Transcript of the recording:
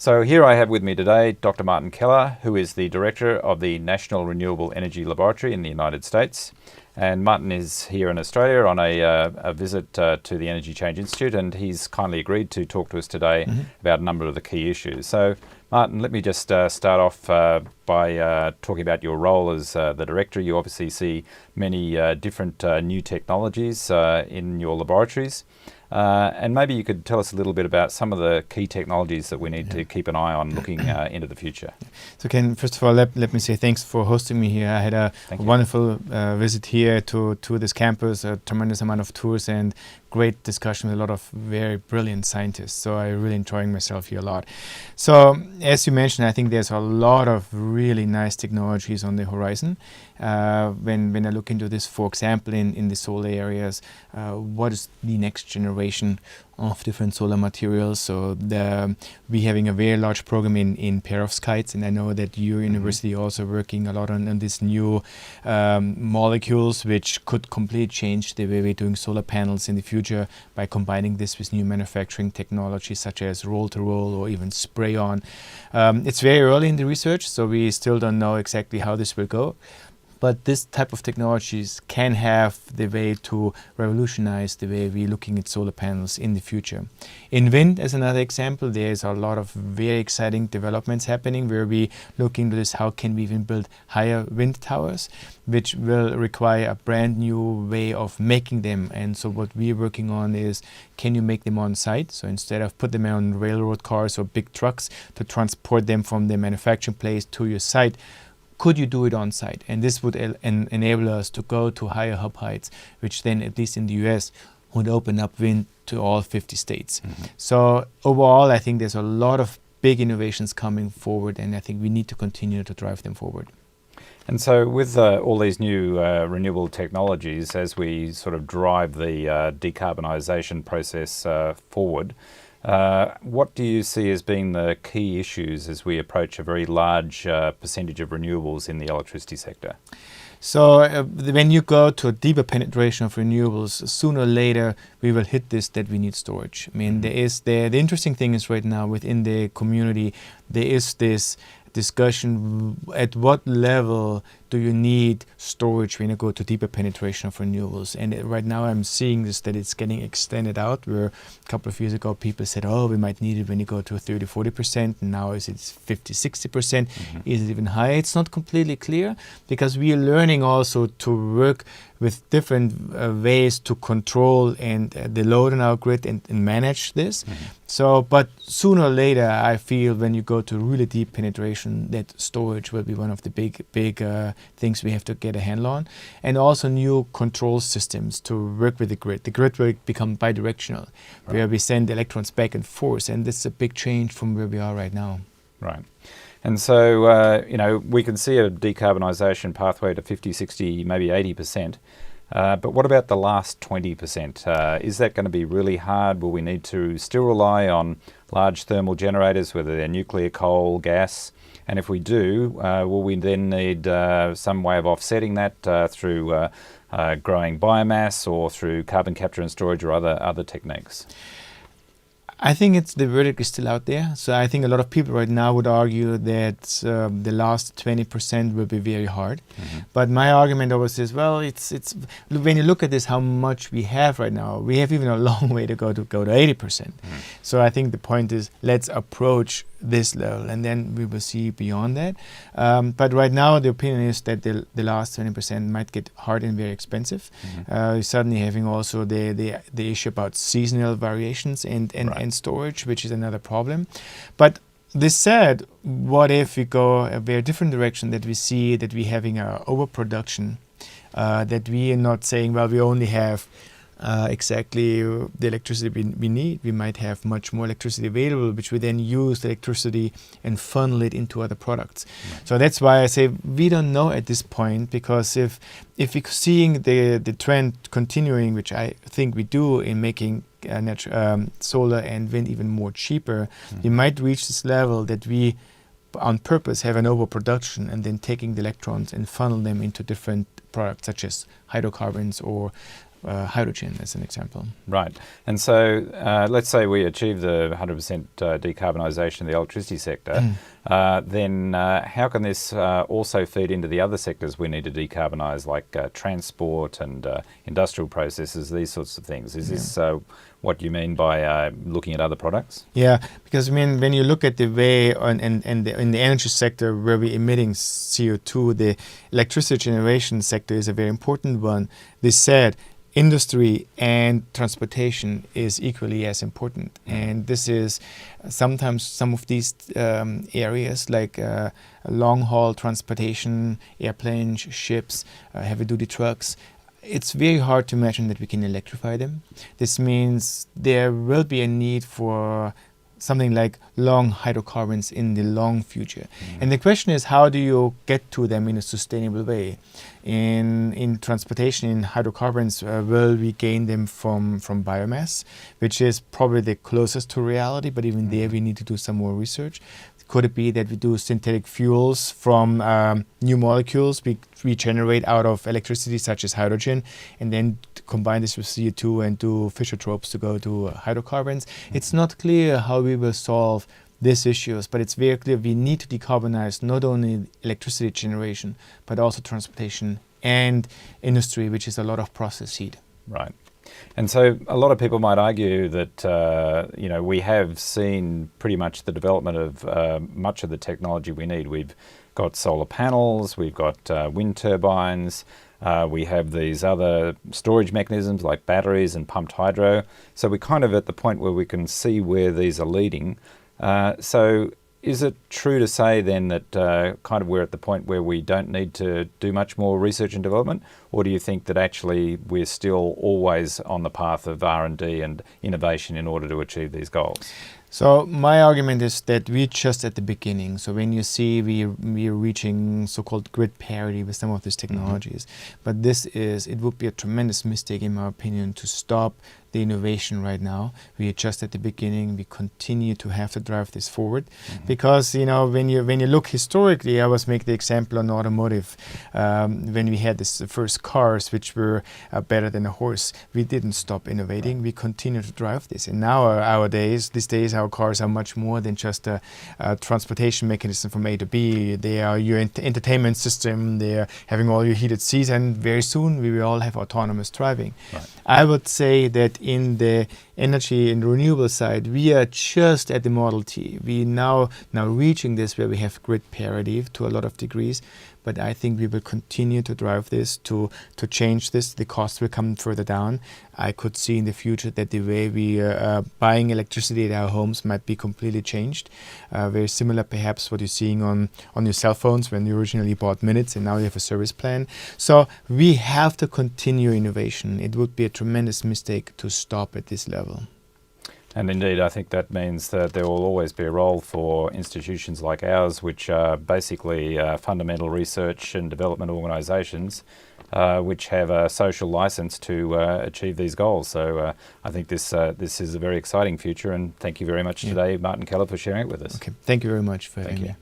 So here I have with me today Dr. Martin Keller, who is the Director of the National Renewable Energy Laboratory in the United States. And Martin is here in Australia on a visit to the Energy Change Institute, and he's kindly agreed to talk to us today about a number of the key issues. So Martin, let me just start off by talking about your role as the Director. You obviously see many different new technologies in your laboratories. And maybe you could tell us a little bit about some of the key technologies that we need to keep an eye on looking into the future. So Ken, first of all, let me say thanks for hosting me here. I had a wonderful visit here to this campus, a tremendous amount of tours and great discussion with a lot of very brilliant scientists. So I'm really enjoying myself here a lot. So as you mentioned, I think there's a lot of really nice technologies on the horizon. When I look into this, for example, in the solar areas, what is the next generation of different solar materials? So we're having a very large program in perovskites, and I know that your university also working a lot on these new molecules which could completely change the way we're doing solar panels in the future by combining this with new manufacturing technologies such as roll-to-roll or even spray-on. It's very early in the research, so we still don't know exactly how this will go. But this type of technologies can have the way to revolutionize the way we're looking at solar panels in the future. In wind, as another example, there's a lot of very exciting developments happening where we look into this, how can we even build higher wind towers, which will require a brand new way of making them. And so what we're working on is, can you make them on site? So instead of put them on railroad cars or big trucks to transport them from the manufacturing place to your site, could you do it on site? And this would enable us to go to higher hub heights, which then, at least in the US, would open up wind to all 50 states. So overall, I think there's a lot of big innovations coming forward, and I think we need to continue to drive them forward. And so with all these new renewable technologies, as we sort of drive the decarbonisation process forward, what do you see as being the key issues as we approach a very large percentage of renewables in the electricity sector? So when you go to a deeper penetration of renewables, sooner or later we will hit this, that we need storage. I mean, the interesting thing is right now within the community, there is this discussion at what level do you need storage when you go to deeper penetration of renewables. And right now I'm seeing this, that it's getting extended out, where a couple of years ago people said, oh, we might need it when you go to 30-40%, and now it's 50-60%. Is it even higher? It's not completely clear, because we are learning also to work with different ways to control and the load on our grid and manage this. So, but sooner or later, I feel when you go to really deep penetration, that storage will be one of the big things we have to get a handle on. And also new control systems to work with the grid. The grid will become bidirectional, where we send electrons back and forth. And this is a big change from where we are right now. Right. And so, we can see a decarbonisation pathway to 50, 60, maybe 80%. But what about the last 20%? Is that going to be really hard? Will we need to still rely on large thermal generators, whether they're nuclear, coal, gas? And if we do, will we then need some way of offsetting that through growing biomass or through carbon capture and storage or other techniques? I think the verdict is still out there. So I think a lot of people right now would argue that the last 20% will be very hard. But my argument always is, well, it's when you look at this, how much we have right now, we have even a long way to go to 80%. So I think the point is, let's approach this level, and then we will see beyond that. But right now, the opinion is that the last 20% might get hard and very expensive. Suddenly having also the issue about seasonal variations and storage, which is another problem. But this said, what if we go a very different direction, that we see that we're having an overproduction, that we are not saying, well, we only have exactly the electricity we need. We might have much more electricity available, which we then use the electricity and funnel it into other products. So that's why I say we don't know at this point, because if we're seeing the trend continuing, which I think we do, in making solar and wind even more cheaper, we might reach this level that we on purpose have an overproduction, and then taking the electrons and funnel them into different products such as hydrocarbons or hydrogen, as an example. Right. And so let's say we achieve the 100% decarbonisation of the electricity sector, then how can this also feed into the other sectors we need to decarbonise, like transport and industrial processes, these sorts of things? Is this what you mean by looking at other products? Yeah, because I mean, when you look at the way in the energy sector where we're emitting CO2, the electricity generation sector is a very important one. They said industry and transportation is equally as important, and this is sometimes some of these areas like long-haul transportation, airplanes, ships, heavy-duty trucks. It's very hard to imagine that we can electrify them. This means there will be a need for something like long hydrocarbons in the long future. And the question is, how do you get to them in a sustainable way? In transportation, in hydrocarbons, will we gain them from biomass, which is probably the closest to reality, but even there we need to do some more research. Could it be that we do synthetic fuels from new molecules we generate out of electricity, such as hydrogen, and then combine this with CO2 and do Fischer-Tropsch to go to hydrocarbons? It's not clear how we will solve these issues, but it's very clear we need to decarbonize not only electricity generation, but also transportation and industry, which is a lot of process heat. Right. And so a lot of people might argue that, we have seen pretty much the development of much of the technology we need. We've got solar panels, we've got wind turbines, we have these other storage mechanisms like batteries and pumped hydro. So we're kind of at the point where we can see where these are leading. So is it true to say then that kind of we're at the point where we don't need to do much more research and development, or do you think that actually we're still always on the path of R&D and innovation in order to achieve these goals? So my argument is that we're just at the beginning. So when you see we're reaching so-called grid parity with some of these technologies, but it would be a tremendous mistake, in my opinion, to stop the innovation right now. We are just at the beginning. We continue to have to drive this forward, because when you look historically, I was make the example on automotive. When we had this first cars, which were better than a horse, we didn't stop innovating. We continue to drive this, and now these days our cars are much more than just a transportation mechanism from A to B. They are your entertainment system. They are having all your heated seats, and very soon we will all have autonomous driving. Right. I would say that in the energy and renewable side, we are just at the Model T. We now reaching this where we have grid parity to a lot of degrees, but I think we will continue to drive this to change this. The cost will come further down. I could see in the future that the way we are buying electricity at our homes might be completely changed. Very similar perhaps what you're seeing on your cell phones when you originally bought minutes and now you have a service plan. So we have to continue innovation. It would be a tremendous mistake to stop at this level. And indeed, I think that means that there will always be a role for institutions like ours, which are basically fundamental research and development organisations, which have a social licence to achieve these goals. So I think this is a very exciting future, and thank you very much today, Martin Keller, for sharing it with us. Okay, thank you very much for having me.